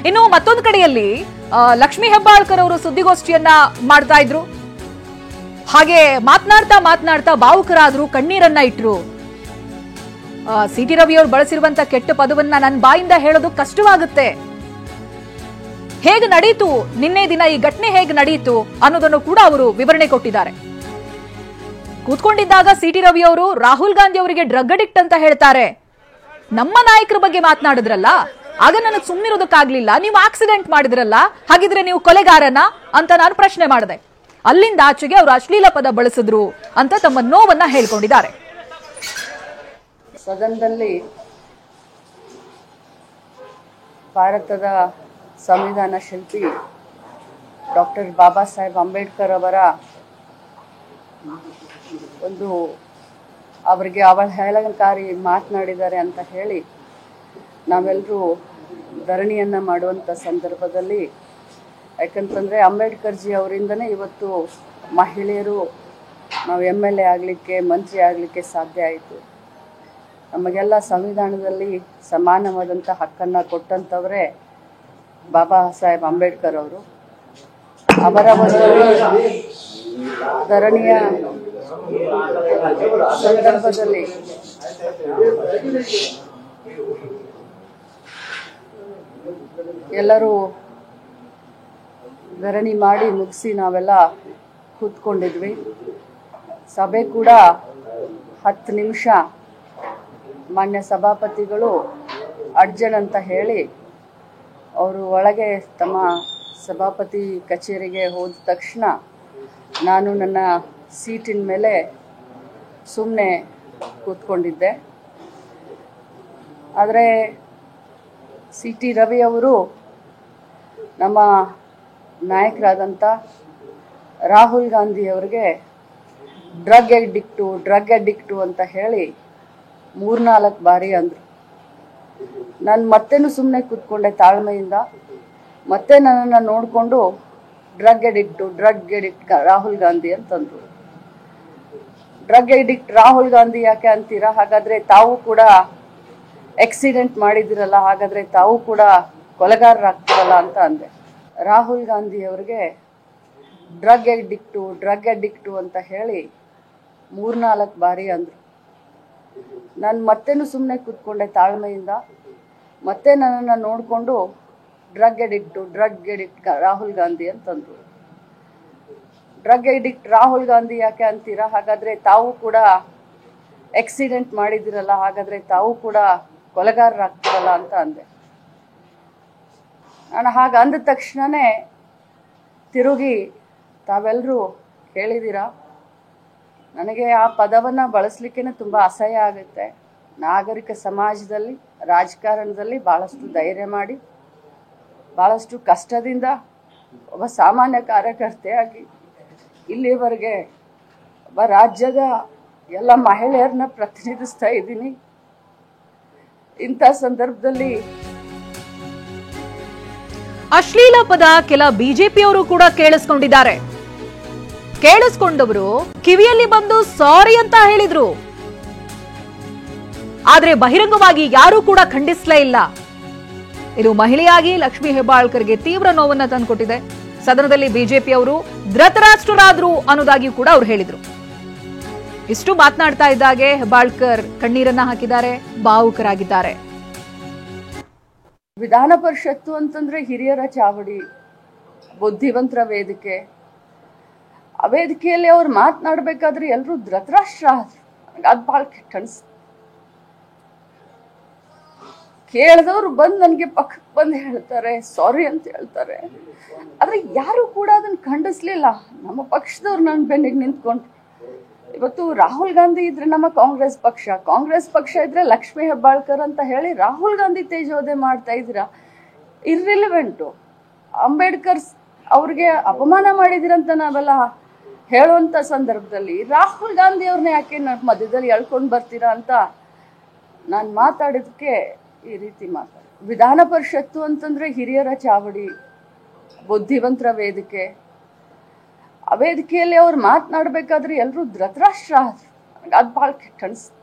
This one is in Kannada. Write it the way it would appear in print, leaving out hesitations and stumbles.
ಇನ್ನು ಮತ್ತೊಂದು ಕಡೆಯಲ್ಲಿ ಲಕ್ಷ್ಮೀ ಹೆಬ್ಬಾಳ್ಕರ್ ಅವರು ಸುದ್ದಿಗೋಷ್ಠಿಯನ್ನ ಮಾಡ್ತಾ ಇದ್ರು. ಹಾಗೆ ಮಾತನಾಡ್ತಾ ಭಾವುಕರಾದ್ರು, ಕಣ್ಣೀರನ್ನ ಇಟ್ರು. ಸಿಟಿ ರವಿ ಅವರು ಬಳಸಿರುವಂತ ಕೆಟ್ಟ ಪದವನ್ನ ನನ್ನ ಬಾಯಿಂದ ಹೇಳೋದು ಕಷ್ಟವಾಗುತ್ತೆ. ಹೇಗೆ ನಡೆಯಿತು ನಿನ್ನೆ ದಿನ ಈ ಘಟನೆ ಹೇಗೆ ನಡೆಯಿತು ಅನ್ನೋದನ್ನು ಕೂಡ ಅವರು ವಿವರಣೆ ಕೊಟ್ಟಿದ್ದಾರೆ. ಕೂತ್ಕೊಂಡಿದ್ದಾಗ ಸಿಟಿ ರವಿ ಅವರು ರಾಹುಲ್ ಗಾಂಧಿ ಅವರಿಗೆ ಡ್ರಗ್ ಅಡಿಕ್ಟ್ ಅಂತ ಹೇಳ್ತಾರೆ. ನಮ್ಮ ನಾಯಕರ ಬಗ್ಗೆ ಮಾತನಾಡಿದ್ರಲ್ಲ, ಆಗ ನನಗೆ ಸುಮ್ಮನಿರೋದಕ್ಕಾಗ್ಲಿಲ್ಲ. ನೀವು ಆಕ್ಸಿಡೆಂಟ್ ಮಾಡಿದ್ರಲ್ಲ, ಹಾಗಿದ್ರೆ ನೀವು ಕೊಲೆಗಾರನ ಅಂತ ನಾನು ಪ್ರಶ್ನೆ ಮಾಡಿದೆ. ಅಲ್ಲಿಂದ ಆಚೆಗೆ ಅವರು ಅಶ್ಲೀಲ ಪದ ಬಳಸಿದ್ರು ಅಂತ ತಮ್ಮ ನೋವನ್ನ ಹೇಳ್ಕೊಂಡಿದ್ದಾರೆ. ಸದನದಲ್ಲಿ ಭಾರತದ ಸಂವಿಧಾನ ಶಿಲ್ಪಿ ಡಾಕ್ಟರ್ ಬಾಬಾ ಸಾಹೇಬ್ ಅಂಬೇಡ್ಕರ್ ಅವರ ಒಂದು ಅವರಿಗೆ ಅವಹೇಳನಕಾರಿ ಮಾತನಾಡಿದ್ದಾರೆ ಅಂತ ಹೇಳಿ ನಾವೆಲ್ಲರೂ ಧರಣಿಯನ್ನು ಮಾಡುವಂಥ ಸಂದರ್ಭದಲ್ಲಿ, ಯಾಕಂತಂದರೆ ಅಂಬೇಡ್ಕರ್ ಜಿ ಅವರಿಂದನೇ ಇವತ್ತು ಮಹಿಳೆಯರು ನಾವು MLA ಆಗಲಿಕ್ಕೆ, ಮಂತ್ರಿ ಆಗಲಿಕ್ಕೆ ಸಾಧ್ಯ ಆಯಿತು. ನಮಗೆಲ್ಲ ಸಂವಿಧಾನದಲ್ಲಿ ಸಮಾನವಾದಂಥ ಹಕ್ಕನ್ನು ಕೊಟ್ಟಂಥವರೇ ಬಾಬಾ ಸಾಹೇಬ್ ಅಂಬೇಡ್ಕರ್ ಅವರು. ಅವರ ಒಂದು ಧರಣಿಯ ಸಂದರ್ಭದಲ್ಲಿ ಎಲ್ಲರೂ ಧರಣಿ ಮಾಡಿ ಮುಗಿಸಿ ನಾವೆಲ್ಲ ಕೂತ್ಕೊಂಡಿದ್ವಿ. ಸಭೆ ಕೂಡ 10 ನಿಮಿಷ ಮಾನ್ಯ ಸಭಾಪತಿಗಳು ಅಡ್ಜನ್ ಅಂತ ಹೇಳಿ ಅವರು ಒಳಗೆ ತಮ್ಮ ಸಭಾಪತಿ ಕಚೇರಿಗೆ ಹೋದ ತಕ್ಷಣ ನಾನು ನನ್ನ ಸೀಟಿನ ಮೇಲೆ ಸುಮ್ಮನೆ ಕೂತ್ಕೊಂಡಿದ್ದೆ. ಆದರೆ ಸಿಟಿ ರವಿ ಅವರು ನಮ್ಮ ನಾಯಕರಾದಂಥ ರಾಹುಲ್ ಗಾಂಧಿ ಅವರಿಗೆ ಡ್ರಗ್ ಅಡಿಕ್ಟು ಅಂತ ಹೇಳಿ 3-4 ಬಾರಿ ಅಂದರು. ನಾನು ಮತ್ತೇನು ಸುಮ್ಮನೆ ಕೂತ್ಕೊಂಡೆ ತಾಳ್ಮೆಯಿಂದ. ಮತ್ತೆ ನನ್ನನ್ನು ನೋಡಿಕೊಂಡು ಡ್ರಗ್ ಅಡಿಕ್ಟ್ ರಾಹುಲ್ ಗಾಂಧಿ ಅಂತಂದರು. ಡ್ರಗ್ ಅಡಿಕ್ಟ್ ರಾಹುಲ್ ಗಾಂಧಿ ಯಾಕೆ ಅಂತೀರಾ? ಹಾಗಾದರೆ ತಾವು ಕೂಡ ಆಕ್ಸಿಡೆಂಟ್ ಮಾಡಿದಿರಲ್ಲ, ಹಾಗಾದರೆ ತಾವು ಕೂಡ ಕೊಲೆಗಾರರಾಗ್ತಿರಲ್ಲ ಅಂತ ಅಂದೆ. ರಾಹುಲ್ ಗಾಂಧಿ ಅವರಿಗೆ ಡ್ರಗ್ ಅಡಿಕ್ಟು ಅಂತ ಹೇಳಿ 3-4 ಬಾರಿ ಅಂದರು. ನಾನು ಮತ್ತೇನು ಸುಮ್ಮನೆ ಕೂತ್ಕೊಂಡೆ ತಾಳ್ಮೆಯಿಂದ. ಮತ್ತೆ ನನ್ನನ್ನು ನೋಡಿಕೊಂಡು ಡ್ರಗ್ ಅಡಿಕ್ಟ್ ರಾಹುಲ್ ಗಾಂಧಿ ಅಂತಂದರು. ಡ್ರಗ್ ಅಡಿಕ್ಟ್ ರಾಹುಲ್ ಗಾಂಧಿ ಯಾಕೆ ಅಂತೀರಾ? ಹಾಗಾದರೆ ತಾವು ಕೂಡ ಆಕ್ಸಿಡೆಂಟ್ ಮಾಡಿದಿರಲ್ಲ, ಹಾಗಾದರೆ ತಾವು ಕೂಡ ಕೊಲೆಗಾರರಾಗ್ತಿರಲ್ಲ ಅಂತ ಅಂದೆ. ನಾನು ಹಾಗೆ ಅಂದ ತಕ್ಷಣವೇ ತಿರುಗಿ ತಾವೆಲ್ಲರೂ ಕೇಳಿದ್ದೀರಾ, ನನಗೆ ಆ ಪದವನ್ನು ಬಳಸಲಿಕ್ಕೆ ತುಂಬ ಅಸಹ್ಯ ಆಗುತ್ತೆ. ನಾಗರಿಕ ಸಮಾಜದಲ್ಲಿ, ರಾಜಕಾರಣದಲ್ಲಿ ಭಾಳಷ್ಟು ಧೈರ್ಯ ಮಾಡಿ, ಭಾಳಷ್ಟು ಕಷ್ಟದಿಂದ ಒಬ್ಬ ಸಾಮಾನ್ಯ ಕಾರ್ಯಕರ್ತೆಯಾಗಿ ಇಲ್ಲಿವರೆಗೆ ಒಬ್ಬ ರಾಜ್ಯದ ಎಲ್ಲ ಮಹಿಳೆಯರನ್ನ ಪ್ರತಿನಿಧಿಸ್ತಾ ಇದ್ದೀನಿ. ಇಂಥ ಸಂದರ್ಭದಲ್ಲಿ ಅಶ್ಲೀಲ ಪದ ಕೆಲ ಬಿಜೆಪಿಯವರು ಕೂಡ ಕೇಳಿಸ್ಕೊಂಡಿದ್ದಾರೆ. ಕೇಳಿಸ್ಕೊಂಡವರು ಕಿವಿಯಲ್ಲಿ ಬಂದು ಸಾರಿ ಅಂತ ಹೇಳಿದ್ರು. ಆದ್ರೆ ಬಹಿರಂಗವಾಗಿ ಯಾರೂ ಕೂಡ ಖಂಡಿಸಲೇ ಇಲ್ಲ. ಇದು ಮಹಿಳೆಯಾಗಿ ಲಕ್ಷ್ಮೀ ಹೆಬ್ಬಾಳ್ಕರ್ಗೆ ತೀವ್ರ ನೋವನ್ನ ತಂದುಕೊಟ್ಟಿದೆ. ಸದನದಲ್ಲಿ ಬಿಜೆಪಿಯವರು ಧೃತರಾಷ್ಟ್ರರಾದ್ರು ಅನ್ನೋದಾಗಿಯೂ ಕೂಡ ಅವರು ಹೇಳಿದ್ರು. ಇಷ್ಟು ಮಾತನಾಡ್ತಾ ಇದ್ದಾಗೆ ಹೆಬ್ಬಾಳ್ಕರ್ ಕಣ್ಣೀರನ್ನ ಹಾಕಿದ್ದಾರೆ, ಭಾವುಕರಾಗಿದ್ದಾರೆ. ವಿಧಾನ ಪರಿಷತ್ತು ಅಂತಂದ್ರೆ ಹಿರಿಯರ ಚಾವಡಿ, ಬುದ್ಧಿವಂತರ ವೇದಿಕೆ. ಆ ವೇದಿಕೆಯಲ್ಲಿ ಅವ್ರು ಮಾತನಾಡಬೇಕಾದ್ರೆ ಎಲ್ಲರೂ ಧೃತರಾಷ್ಟ್ರ ಆದ್ರು. ಅದು ಭಾಳ ಕೆಟ್ಟ ಅನ್ಸ್ತು. ಕೇಳಿದವರು ಬಂದು ನನಗೆ ಪಕ್ಕಕ್ಕೆ ಬಂದು ಹೇಳ್ತಾರೆ, ಸಾರಿ ಅಂತ ಹೇಳ್ತಾರೆ. ಆದರೆ ಯಾರು ಕೂಡ ಅದನ್ನು ಖಂಡಿಸ್ಲಿಲ್ಲ. ನಮ್ಮ ಪಕ್ಷದವ್ರು ನನ್ನ ಬೆನ್ನಿಗೆ ನಿಂತ್ಕೊಂಡು, ಇವತ್ತು ರಾಹುಲ್ ಗಾಂಧಿ ಇದ್ರೆ ನಮ್ಮ ಕಾಂಗ್ರೆಸ್ ಪಕ್ಷ ಇದ್ರೆ ಲಕ್ಷ್ಮೀ ಹೆಬ್ಬಾಳ್ಕರ್ ಅಂತ ಹೇಳಿ ರಾಹುಲ್ ಗಾಂಧಿ ತೇಜೋದೆ ಮಾಡ್ತಾ ಇದ್ದೀರಾ. ಇರ್ರಿಲಿವೆಂಟು. ಅಂಬೇಡ್ಕರ್ ಅವ್ರಿಗೆ ಅಪಮಾನ ಮಾಡಿದಿರಂತ ನಾವೆಲ್ಲ ಹೇಳುವಂಥ ಸಂದರ್ಭದಲ್ಲಿ ರಾಹುಲ್ ಗಾಂಧಿ ಅವ್ರನ್ನ ಯಾಕೆ ಮಧ್ಯದಲ್ಲಿ ಎಳ್ಕೊಂಡು ಬರ್ತೀರಾ ಅಂತ ನಾನು ಮಾತಾಡೋದಕ್ಕೆ ಈ ರೀತಿ ಮಾತಾಡಿ. ವಿಧಾನ ಪರಿಷತ್ತು ಅಂತಂದ್ರೆ ಹಿರಿಯರ ಚಾವಡಿ, ಬುದ್ಧಿವಂತರ ವೇದಿಕೆ. ಆ ವೇದಿಕೆಯಲ್ಲಿ ಅವ್ರು ಮಾತನಾಡಬೇಕಾದ್ರೆ ಎಲ್ಲರೂ ಧೃತರಾಷ್ಟ್ರ ಆದ್ರು. ಅದು ಭಾಳ ಕೆಟ್ಟ ಅನ್ಸ್ತು.